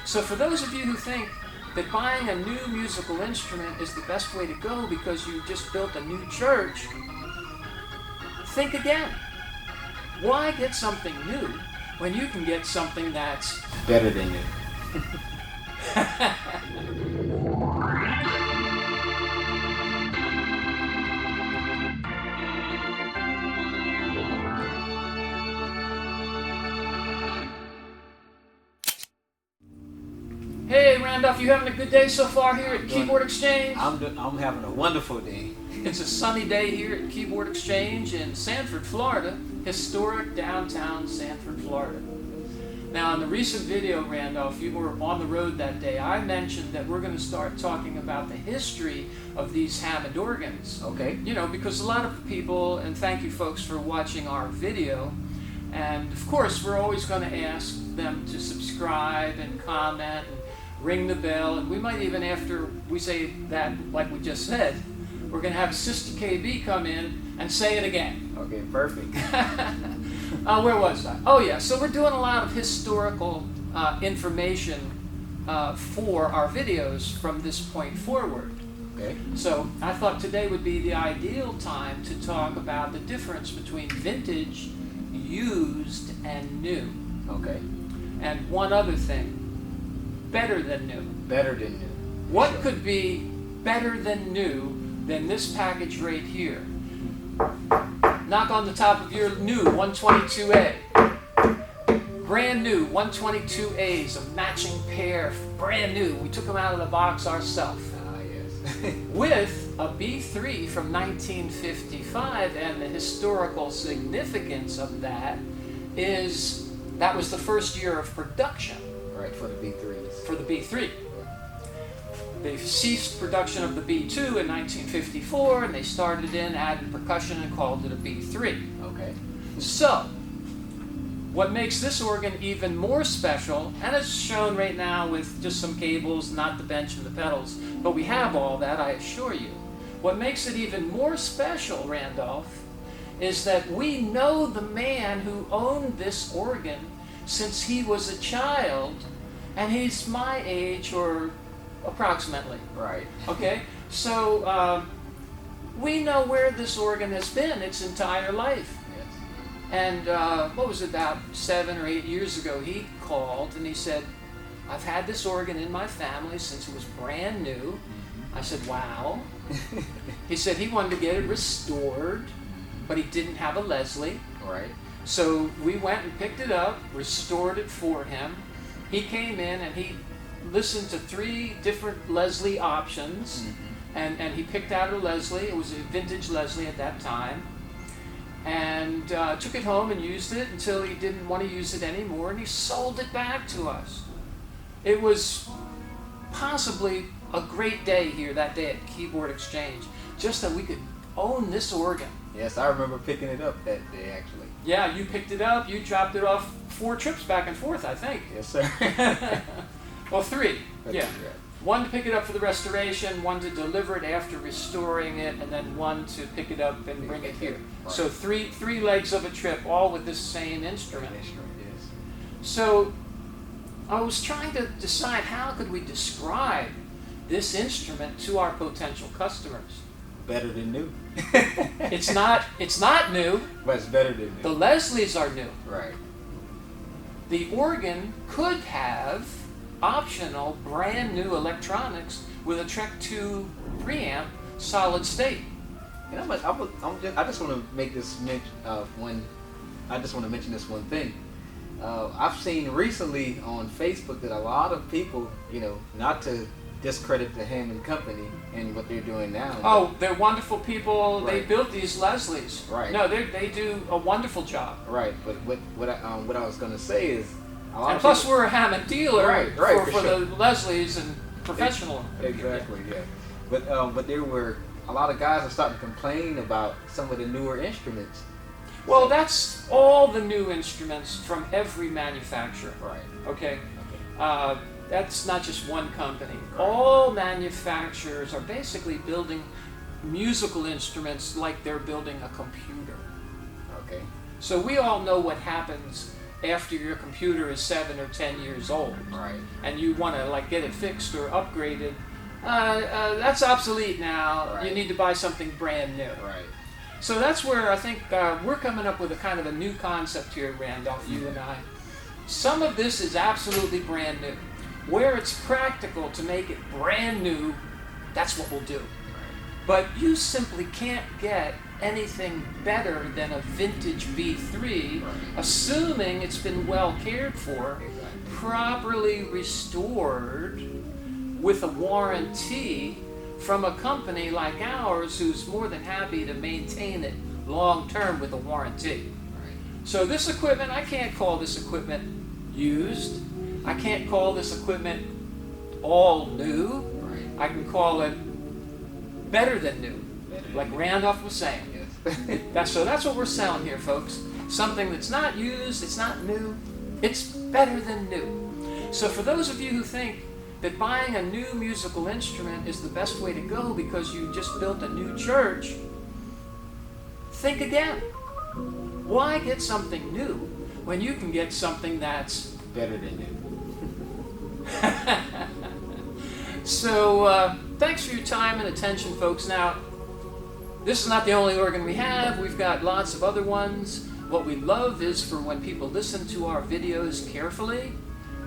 So for those of you who think that buying a new musical instrument is the best way to go because you just built a new church, think again. Why get something new when you can get something that's better than new? Hey Randolph, you having a good day so far here at Keyboard Exchange? I'm having a wonderful day. It's a sunny day here at Keyboard Exchange in Sanford, Florida, historic downtown Sanford, Florida. Now in the recent video, Randolph, you were on the road that day. I mentioned that we're going to start talking about the history of these Hammond organs. Okay. You know, because a lot of people, and thank you folks for watching our video, and of course we're always going to ask them to subscribe and comment and ring the bell, and we might even, after we say that, like we just said, we're going to have Sister KB come in and say it again. Okay, perfect. Where was I? Oh yeah, so we're doing a lot of historical information for our videos from this point forward. Okay. So I thought today would be the ideal time to talk about the difference between vintage, used, and new. Okay. And one other thing. Better than new. Better than new. What could be better than new than this package right here? Knock on the top of your new 122A. Brand new 122As, a matching pair, brand new. We took them out of the box ourselves. Yes. With a B3 from 1955, and the historical significance of that is that was the first year of production. Right, for the B3s. For the B3. They ceased production of the B2 in 1954, and they started in, added percussion, and called it a B3. Okay. So, what makes this organ even more special, and it's shown right now with just some cables, not the bench and the pedals, but we have all that, I assure you. What makes it even more special, Randolph, is that we know the man who owned this organ since he was a child, and he's my age, or approximately. Right. Okay? So, we know where this organ has been its entire life. Yes. And what was it, about 7 or 8 years ago, he called and he said, I've had this organ in my family since it was brand new. I said, wow. He said he wanted to get it restored, but he didn't have a Leslie. Right. So we went and picked it up, restored it for him. He came in and he listened to 3 different Leslie options, and he picked out a Leslie. It was a vintage Leslie at that time, and took it home and used it until he didn't want to use it anymore, and he sold it back to us. It was possibly a great day here that day at Keyboard Exchange, just that we could own this organ. Yes, I remember picking it up that day, actually. Yeah, you picked it up, you dropped it off 4 trips back and forth, I think. Yes, sir. Well, 3, yeah. Right. 1 to pick it up for the restoration, 1 to deliver it after restoring it, and then 1 to pick it up and bring it here. Right. So three legs of a trip, all with this same instrument. Yes. So I was trying to decide how could we describe this instrument to our potential customers. Better than new. It's not new. But it's better than new. The Leslies are new. Right. The organ could have optional brand new electronics with a Trek 2 preamp solid state. You know, I just want to make this mention I just want to mention this one thing. I've seen recently on Facebook that a lot of people, you know, not to discredit the Hammond company and what they're doing now. Oh, they're wonderful people. Right. They built these Leslies. Right. No, they do a wonderful job. Right, but what I was going to say is, a lot And of plus, people, we're a Hammond dealer Right, for sure. the Leslies and professional. Exactly, yeah. But there were a lot of guys are starting to complain about some of the newer instruments. Well, that's all the new instruments from every manufacturer. Right. Okay. That's not just one company. All manufacturers are basically building musical instruments like they're building a computer. Okay. So we all know what happens after your computer is 7 or 10 years old, Right. and you want to like get it fixed or upgraded, that's obsolete now. Right. You need to buy something brand new. Right. So that's where I think we're coming up with a kind of a new concept here, Randolph, you and I. Some of this is absolutely brand new. Where it's practical to make it brand new, that's what we'll do. But you simply can't get anything better than a vintage B3, assuming it's been well cared for, properly restored with a warranty from a company like ours who's more than happy to maintain it long term with a warranty. So this equipment, I can't call this equipment used. I can't call this equipment all new. I can call it better than new, like Randolph was saying. Yes. That's what we're selling here, folks. Something that's not used, it's not new, it's better than new. So for those of you who think that buying a new musical instrument is the best way to go because you just built a new church, think again. Why get something new when you can get something that's better than new? So thanks for your time and attention, folks. Now, this is not the only organ we have. We've got lots of other ones. What we love is for when people listen to our videos carefully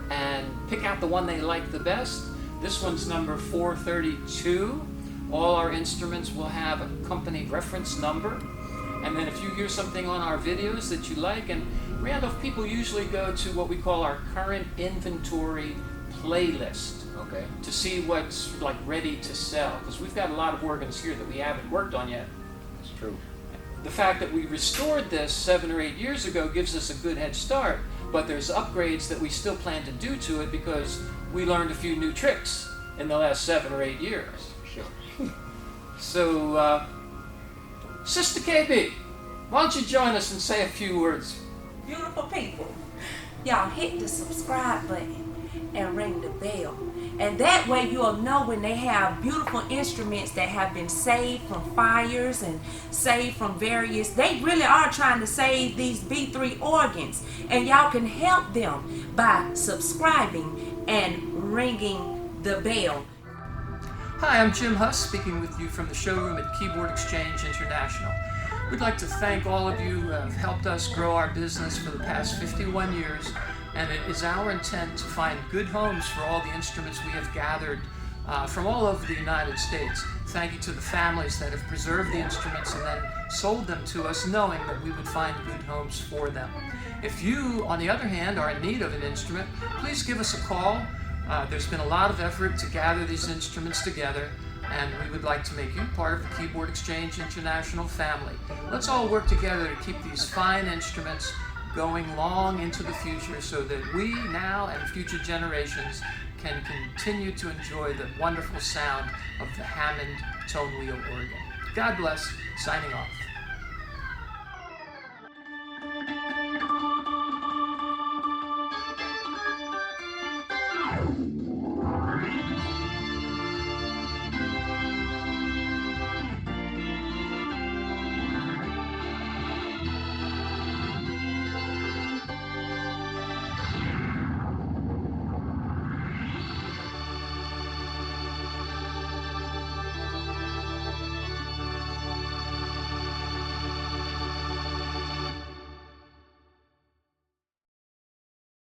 and pick out the one they like the best. This one's number 432. All our instruments will have a company reference number. And then if you hear something on our videos that you like, and Randolph, people usually go to what we call our current inventory playlist. Okay. To see what's like ready to sell, because we've got a lot of organs here that we haven't worked on yet. That's true. The fact that we restored this 7 or 8 years ago gives us a good head start, but there's upgrades that we still plan to do to it because we learned a few new tricks in the last 7 or 8 years. Sure. So, Sister KB, why don't you join us and say a few words? Beautiful people, y'all hit the subscribe button and ring the bell. And that way you'll know when they have beautiful instruments that have been saved from fires and saved from various, they really are trying to save these B3 organs. And y'all can help them by subscribing and ringing the bell. Hi, I'm Jim Huss, speaking with you from the showroom at Keyboard Exchange International. We'd like to thank all of you who have helped us grow our business for the past 51 years. And it is our intent to find good homes for all the instruments we have gathered from all over the United States. Thank you to the families that have preserved the instruments and then sold them to us knowing that we would find good homes for them. If you, on the other hand, are in need of an instrument, please give us a call. There's been a lot of effort to gather these instruments together, and we would like to make you part of the Keyboard Exchange International family. Let's all work together to keep these fine instruments going long into the future so that we now and future generations can continue to enjoy the wonderful sound of the Hammond tone wheel organ. God bless. Signing off.